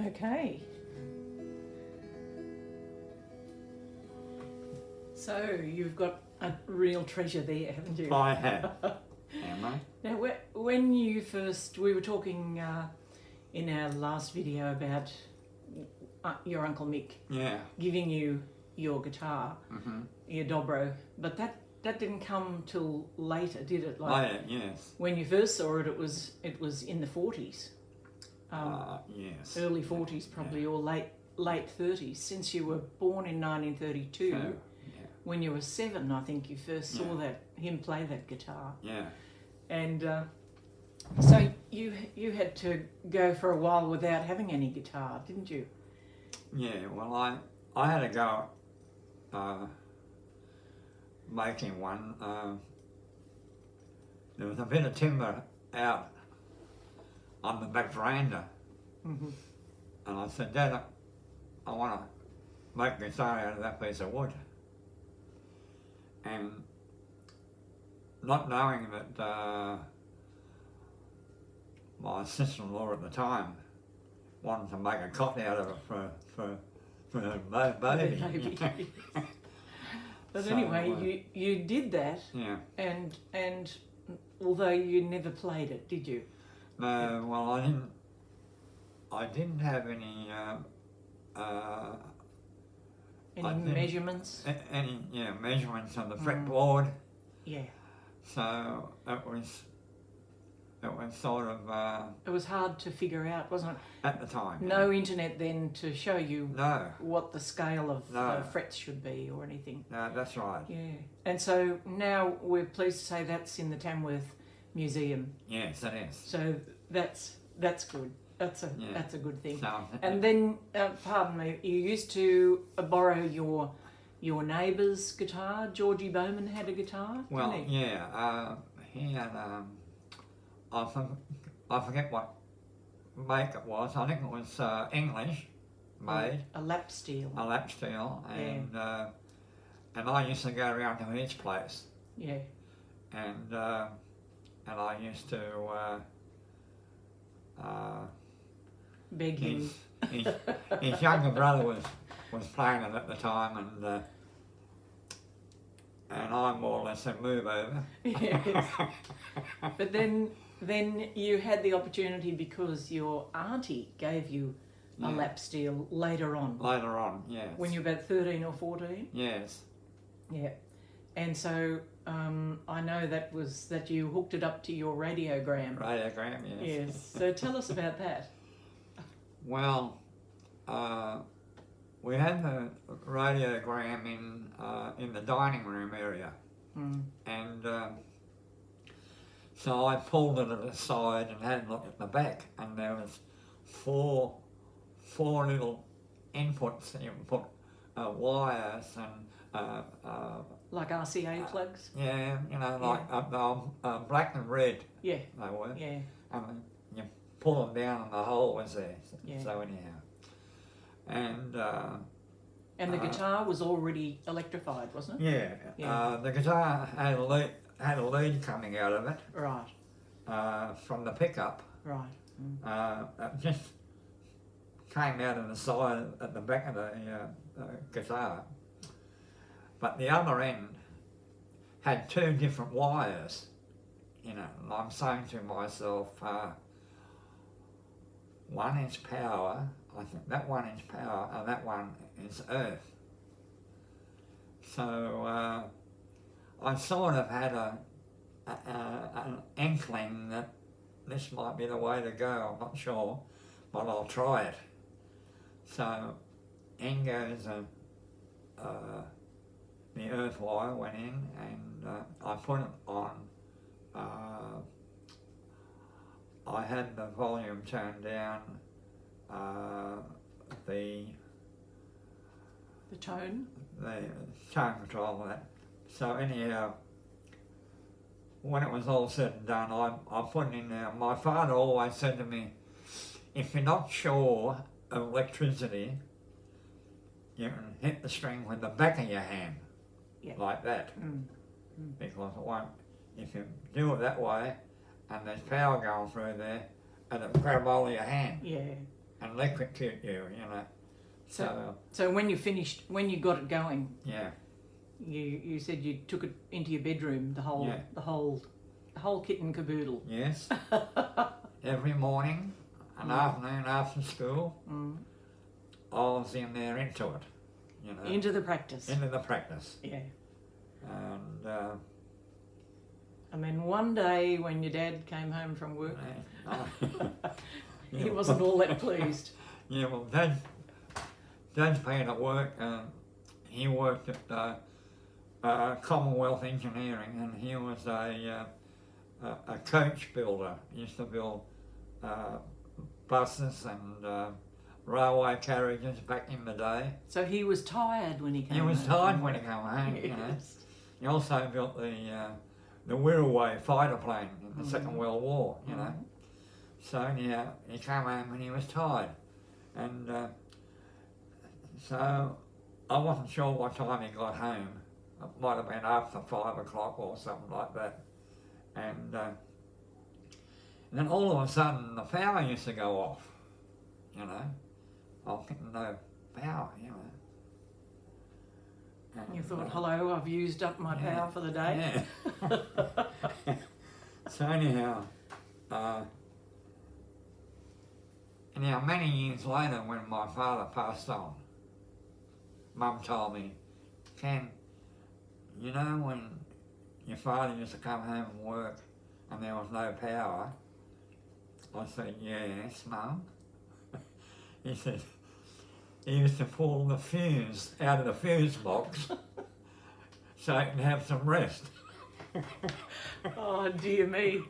Okay. So you've got a real treasure there, haven't you? I have. Am I? Now, when you we were talking in our last video about your Uncle Mick Yeah. giving you your guitar, Mm-hmm. your Dobro, but that didn't come till later, did it? Later, yes. When you first saw it, it was in the 40s, Yes. early 40s probably, or late 30s. Since you were born in 1932, So, when you were 7, I think you first saw him play that guitar. yeah. And so you had to go for a while without having any guitar, didn't you? Yeah, well, I had to go making one. There was a bit of timber out on the back veranda, Mm-hmm. and I said, Dad, I want to make a guitar out of that piece of wood. And not knowing that my sister-in-law at the time wanted to make a cot out of it for her baby. But So, anyway, you did that, Yeah. and although you never played it, did you? No, well, I didn't have any Measurements? any measurements on the fretboard. Yeah. So it was sort of It was hard to figure out, wasn't it? at the time. No internet then to show you No, what the scale of No. frets should be or anything. no, that's right. Yeah. And so now we're pleased to say that's in the Tamworth Museum. Yes, it is. So that's good. That's a good thing. So, And then, pardon me, you used to borrow your neighbour's guitar. Georgie Bowman had a guitar, well, didn't he? yeah, he had I forget what make it was. I think it was English made, A lap steel. a lap steel, and I used to go around to his place, Yeah. and I used to Beg him. his younger brother was playing it at the time, and I more or less said move over. Yes. But then you had the opportunity because your auntie gave you a lap steel later on. Later on, yes. When you were about 13 or 14? Yes. Yeah. And so I know that you hooked it up to your radiogram. Radiogram, yes. Yes. So tell us about that. Well, we had the radiogram in the dining room area, and so I pulled it aside and had a look at the back, and there was four little inputs that you can put wires and Like RCA plugs? yeah, like black and red Yeah. they were, Yeah. and you pull them down and the hole was there. Yeah. So anyhow, and And the guitar was already electrified, wasn't it? yeah, the guitar had a lead coming out of it Right. from the pickup. Right. It just came out of the side at the back of the guitar, but the other end had two different wires. And I'm saying to myself, one is power. I think that one is power, and that one is earth. So I sort of had an inkling that this might be the way to go. I'm not sure, but I'll try it. So in goes the earth wire went in, and I put it on. I had the volume turned down. The tone? the tone control of that. So anyhow, when it was all said and done, I put it in there. My father always said to me, if you're not sure of electricity, you can hit the string with the back of your hand, like that, because it won't, if you do it that way, and there's power going through there, and it'll grab hold of your hand. Yeah. and electrocute you, you know. So when you finished, when you got it going, yeah, you said you took it into your bedroom, the whole Yeah. the whole kit and caboodle. yes. Every morning and afternoon after school, I was in there into it, you know. Into the practice. Into the practice. Yeah. And then one day when your dad came home from work, he yeah, wasn't all that pleased. yeah, well, Dad's been at work. He worked at Commonwealth Engineering, and he was a coach builder. He used to build buses and railway carriages back in the day. So he was tired when he came home. He was tired when he came home, you know. Yes. He also built the Wirraway fighter plane in the Second World War, you know. So anyhow, he came home and he was tired. And so I wasn't sure what time he got home. It might have been after 5 o'clock or something like that. And then all of a sudden the power used to go off, you know. I was thinking, no power, you know. And, You thought, hello, I've used up my power for the day. Yeah. So anyhow, many years later when my father passed on, Mum told me, Ken, you know when your father used to come home and work and there was no power? I said, yes, Mum. He said, he used to pull the fuse out of the fuse box so he can have some rest. Oh, dear me.